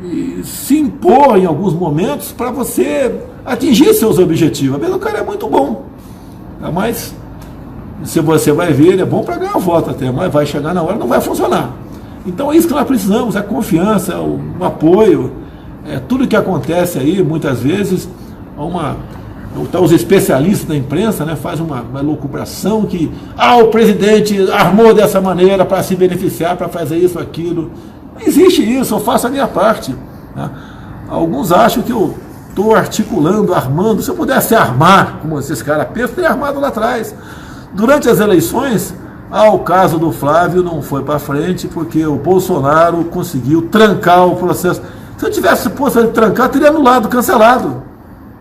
e se impor em alguns momentos para você atingir seus objetivos. Às vezes o cara é muito bom, mas se você vai ver, ele é bom para ganhar voto até, mas vai chegar na hora, não vai funcionar. Então é isso que nós precisamos, a confiança, o apoio, tudo que acontece aí, muitas vezes, os especialistas da imprensa, né, fazem uma lucubração que o presidente armou dessa maneira para se beneficiar, para fazer isso, aquilo. Não existe isso, eu faço a minha parte. Né? Alguns acham que eu estou articulando, armando. Se eu pudesse armar, como esses caras pensam, eu teria armado lá atrás. Durante as eleições, o caso do Flávio não foi para frente, porque o Bolsonaro conseguiu trancar o processo. Se eu tivesse posto ele trancar, teria anulado, cancelado.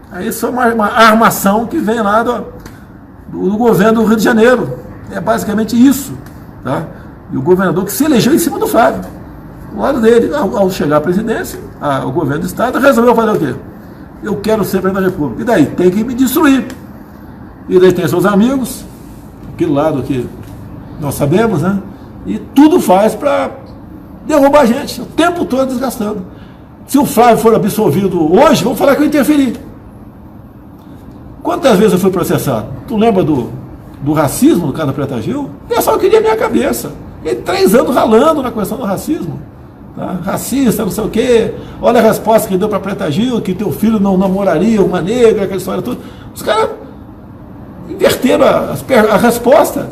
Aí isso é uma armação que vem lá do governo do Rio de Janeiro. É basicamente isso. Tá? E o governador que se elegeu em cima do Flávio. Do lado dele, ao chegar à presidência, o governo do Estado resolveu fazer o quê? Eu quero ser presidente da República. E daí? Tem que me destruir. E daí tem seus amigos, aquele lado que nós sabemos, né? E tudo faz para derrubar a gente, o tempo todo desgastando. Se o Flávio for absolvido hoje, vão falar que eu interferi. Quantas vezes eu fui processado? Tu lembra do racismo no caso da Preta Gil? O pessoal queria a minha cabeça. Ele 3 anos ralando na questão do racismo. Tá? Racista, não sei o quê. Olha a resposta que deu para Preta Gil, que teu filho não namoraria uma negra, aquela história toda. Os caras inverteram a resposta.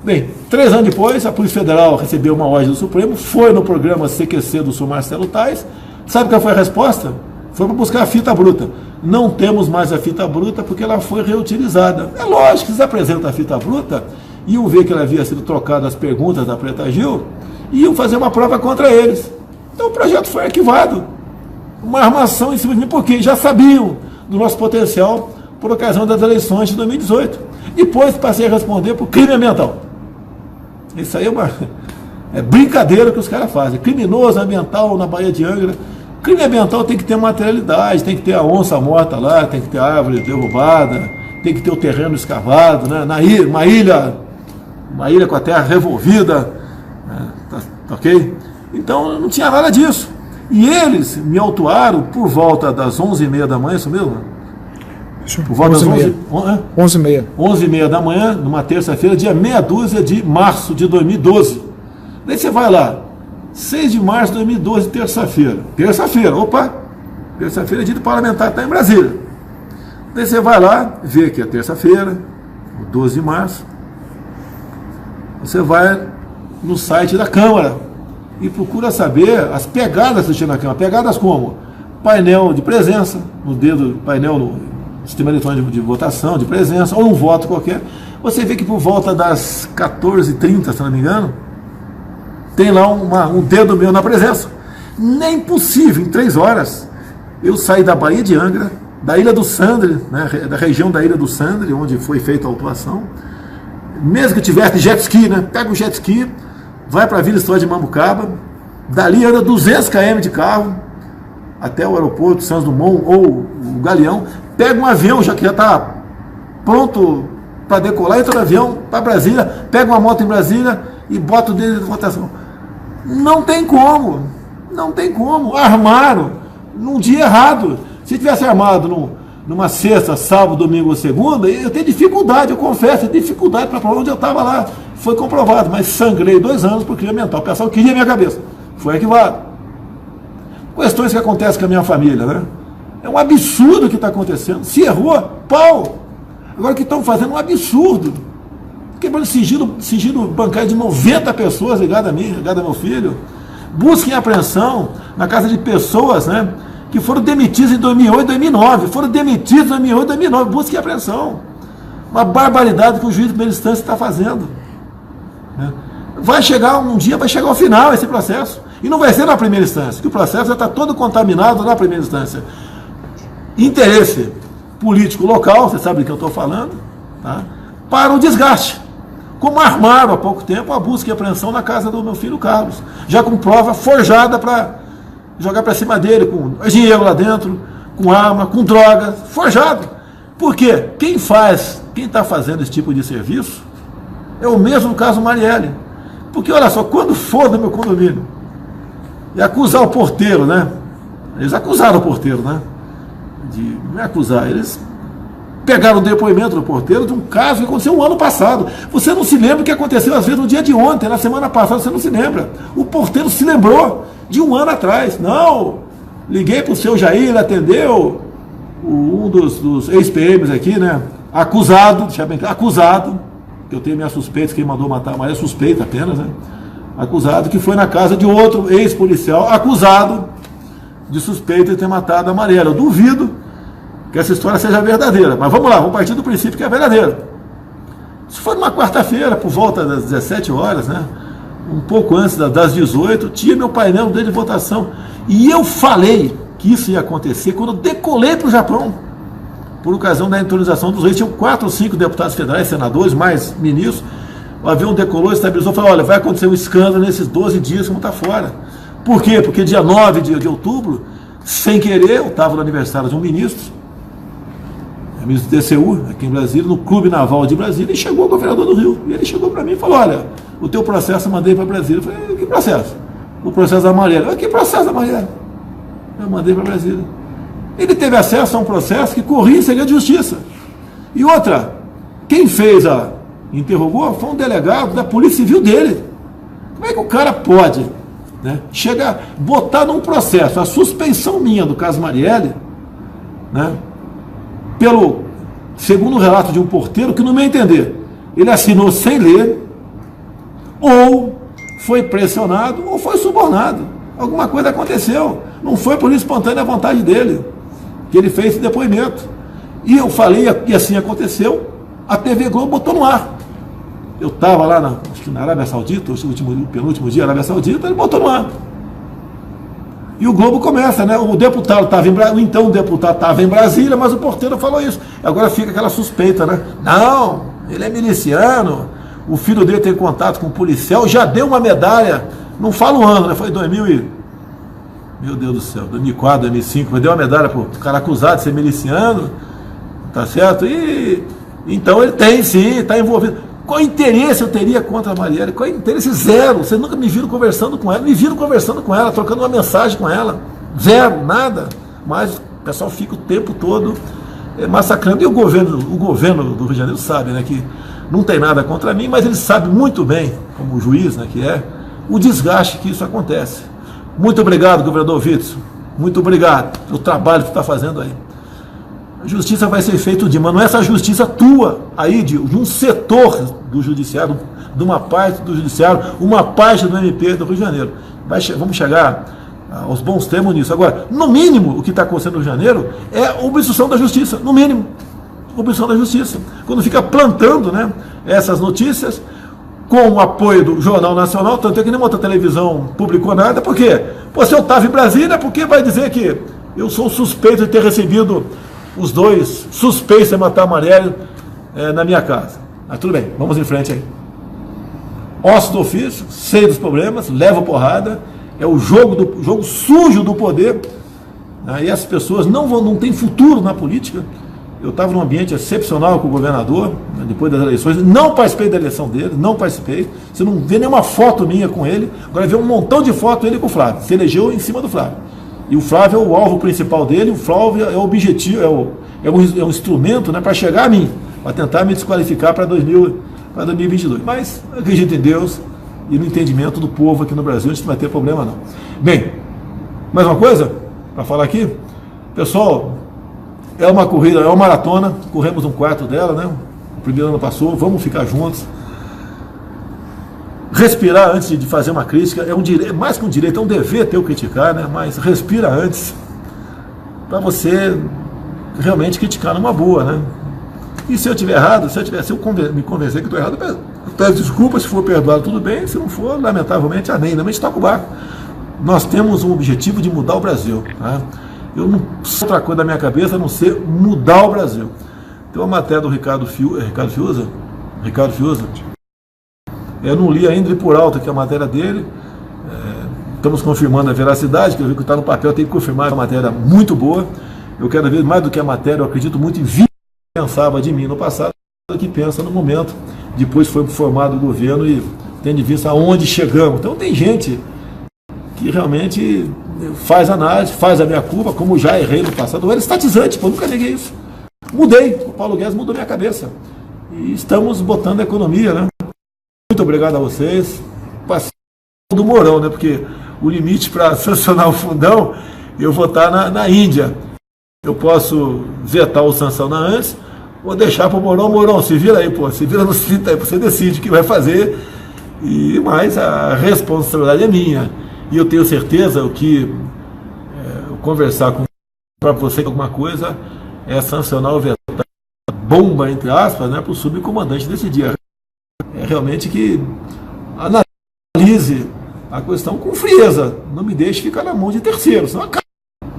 Bem, 3 anos depois, a Polícia Federal recebeu uma ordem do Supremo, foi no programa CQC do senhor Marcelo Tais, Sabe qual foi a resposta? Foi para buscar a fita bruta. Não temos mais a fita bruta porque ela foi reutilizada. É lógico que eles apresentam a fita bruta, iam ver que ela havia sido trocada as perguntas da Preta Gil, e iam fazer uma prova contra eles. Então o projeto foi arquivado. Uma armação em cima de mim, porque já sabiam do nosso potencial por ocasião das eleições de 2018. Depois passei a responder por crime ambiental. Isso aí é brincadeira que os caras fazem. Criminoso ambiental na Baía de Angra. Crime ambiental tem que ter materialidade, tem que ter a onça morta lá, tem que ter a árvore derrubada, tem que ter o terreno escavado, né? Uma ilha com a terra revolvida, tá ok? Então não tinha nada disso. E eles me autuaram por volta das 11h30 da manhã, isso mesmo? Por volta das 11h30 da manhã, numa terça-feira, dia meia dúzia de março de 2012. Daí você vai lá, 6 de março de 2012, terça-feira. Terça-feira é dia do parlamentar, está em Brasília. Daí você vai lá, vê que é terça-feira, 12 de março. Você vai no site da Câmara e procura saber as pegadas que tinha na Câmara. Pegadas como? Painel de presença, no dedo, painel no sistema eletrônico de votação, de presença, ou um voto qualquer. Você vê que por volta das 14h30, se não me engano, tem lá um dedo meu na presença. Nem possível, em 3 horas, eu saí da Baía de Angra, da Ilha do Sandre, né, da região da Ilha do Sandre, onde foi feita a autuação. Mesmo que tivesse jet ski, né, pega o jet ski, vai para a Vila História de Mambucaba, dali anda 200 km de carro, até o aeroporto Santos Dumont ou o Galeão, pega um avião, já que já está pronto para decolar, entra no avião para Brasília, pega uma moto em Brasília e bota o dedo de votação. Não tem como, armaram num dia errado. Se tivesse armado numa sexta, sábado, domingo ou segunda, eu tenho dificuldade, eu confesso, dificuldade para provar onde eu estava lá. Foi comprovado, mas sangrei 2 anos por crime mental. O pessoal queria minha cabeça. Foi arquivado. Questões que acontecem com a minha família, né? É um absurdo o que está acontecendo. Se errou, pau! Agora o que estão fazendo é um absurdo. Quebrando sigilo bancário de 90 pessoas ligadas a mim, ligadas ao meu filho. Busquem apreensão na casa de pessoas, né, que foram demitidas em 2008 e 2009. Foram demitidos em 2008 e 2009. Busquem apreensão. Uma barbaridade que o juiz de primeira instância está fazendo. Né? Vai chegar ao final esse processo. E não vai ser na primeira instância, que o processo já está todo contaminado na primeira instância. Interesse político local, você sabe do que eu estou falando, tá? Para o desgaste. Como armaram há pouco tempo a busca e apreensão na casa do meu filho Carlos, já com prova forjada para jogar para cima dele, com dinheiro lá dentro, com arma, com drogas, forjado. Por quê? Quem está fazendo esse tipo de serviço é o mesmo caso Marielle. Porque olha só, quando for no meu condomínio e acusar o porteiro, né? Eles acusaram o porteiro, né? Não é acusar, eles pegaram o depoimento do porteiro de um caso que aconteceu um ano passado. Você não se lembra o que aconteceu, às vezes, no dia de ontem, na semana passada, você não se lembra. O porteiro se lembrou de um ano atrás. Não, liguei para o seu Jair, ele atendeu, um dos ex-PMs aqui, né? Acusado, deixa bem claro, acusado, que eu tenho minhas suspeitas, quem mandou matar, mas é suspeita apenas, né? Acusado que foi na casa de outro ex-policial, acusado de suspeita de ter matado a Marielle. Eu duvido que essa história seja verdadeira, mas vamos lá, vamos partir do princípio que é verdadeira. Isso foi numa quarta-feira, por volta das 17 horas, né? Um pouco antes das 18, tinha meu painel de votação. E eu falei que isso ia acontecer quando eu decolei para o Japão, por ocasião da entronização dos reis. Tinham 4 ou 5 deputados federais, senadores, mais ministros. O avião decolou, estabilizou, falou: olha, vai acontecer um escândalo nesses 12 dias que vão estar fora. Por quê? Porque dia 9 de outubro, sem querer, eu estava no aniversário de um ministro, o ministro do TCU, aqui em Brasília, no Clube Naval de Brasília, e chegou o governador do Rio. E ele chegou para mim e falou: olha, o teu processo eu mandei para Brasília. Eu falei: que processo? O processo da Marielle. Que processo da Marielle? Eu mandei para Brasília. Ele teve acesso a um processo que corria em segredo de justiça. E outra, quem fez interrogou foi um delegado da Polícia Civil dele. Como é que o cara pode, né, chegar, botar num processo a suspeição minha do caso Marielle, né, segundo o relato de um porteiro, que no meu entender, ele assinou sem ler, ou foi pressionado, ou foi subornado. Alguma coisa aconteceu. Não foi por espontânea vontade dele que ele fez esse depoimento. E eu falei, e assim aconteceu, a TV Globo botou no ar. Eu estava lá acho que na Arábia Saudita, o penúltimo dia na Arábia Saudita, ele botou no ar. E o Globo começa, né? O deputado estava então o deputado estava em Brasília, mas o porteiro falou isso. Agora fica aquela suspeita, né? Não, ele é miliciano, o filho dele tem contato com o policial, já deu uma medalha, não fala o ano, né? Foi 2004, 2005, deu uma medalha para o cara acusado de ser miliciano, tá certo? E então ele tem sim, está envolvido. Qual interesse eu teria contra a Marielle? Qual interesse? Zero. Vocês nunca me viram conversando com ela. Me viram conversando com ela, trocando uma mensagem com ela. Zero, nada. Mas o pessoal fica o tempo todo massacrando. E o governo do Rio de Janeiro sabe, né, que não tem nada contra mim, mas ele sabe muito bem, como juiz, né, que é, o desgaste que isso acontece. Muito obrigado, governador Witzel. Muito obrigado pelo trabalho que você está fazendo aí. A justiça vai ser feita, mas não é essa justiça tua aí, de um setor do judiciário, de uma parte do judiciário, uma parte do MP do Rio de Janeiro. Vamos chegar aos bons termos nisso. Agora, no mínimo, o que está acontecendo no Rio de Janeiro é obstrução da justiça, no mínimo. Obstrução da justiça. Quando fica plantando, né, essas notícias, com o apoio do Jornal Nacional, tanto é que nenhuma outra televisão publicou nada, por quê? Pô, se eu estava em Brasília, por que vai dizer que eu sou suspeito de ter recebido os dois suspeitos de matar a Marielle na minha casa? Mas tudo bem, vamos em frente aí. Osso do ofício, sei dos problemas, levo porrada, é o jogo sujo do poder, né? E essas pessoas não têm futuro na política. Eu estava num ambiente excepcional com o governador, né, depois das eleições, não participei da eleição dele, não participei. Você não vê nenhuma foto minha com ele, agora vê um montão de foto dele com o Flávio. Se elegeu em cima do Flávio. E o Flávio é o alvo principal dele, o Flávio é o objetivo, é um instrumento, né, para chegar a mim, para tentar me desqualificar para 2022. Mas acredito em Deus e no entendimento do povo aqui no Brasil, a gente não vai ter problema não. Bem, mais uma coisa para falar aqui? Pessoal, é uma corrida, é uma maratona, corremos um quarto dela, né? O primeiro ano passou, vamos ficar juntos. Respirar antes de fazer uma crítica é um direito, mais que um direito, é um dever teu criticar, né? Mas respira antes, para você realmente criticar numa boa, né? E se eu estiver errado, se eu me convencer que estou errado, eu peço desculpas. Se for perdoado, tudo bem. Se não for, lamentavelmente, amém. Não me toca o barco. Nós temos um objetivo de mudar o Brasil, tá? Eu não sou outra coisa da minha cabeça a não ser mudar o Brasil. Tem uma matéria do Ricardo Fiuza. Eu não li ainda, li por alto aqui a matéria dele. Estamos confirmando a veracidade, que eu vi que está no papel, tem que confirmar, é uma matéria muito boa. Eu quero ver mais do que a matéria, eu acredito muito em vida que pensava de mim no passado, que pensa no momento, depois foi formado o governo e tendo em vista aonde chegamos. Então tem gente que realmente faz análise, faz a minha curva, como já errei no passado. Eu era estatizante, eu nunca neguei isso. Mudei, o Paulo Guedes mudou minha cabeça. E estamos botando a economia, né? Muito obrigado a vocês. Passei do Mourão, né? Porque o limite para sancionar o fundão, eu vou estar na Índia. Eu posso vetar o sanção antes, ou deixar para o Mourão. Mourão, se vira aí, pô, se vira nos 30 aí, você decide o que vai fazer. Mas a responsabilidade é minha. E eu tenho certeza que conversar para você alguma coisa é sancionar o vetar bomba, entre aspas, né, para o subcomandante decidir. É realmente que analise a questão com frieza, não me deixe ficar na mão de terceiros.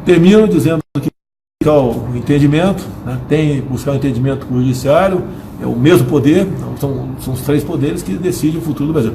Termino dizendo que buscar o entendimento, né, tem que buscar o entendimento com o judiciário, é o mesmo poder, são os três poderes que decidem o futuro do Brasil.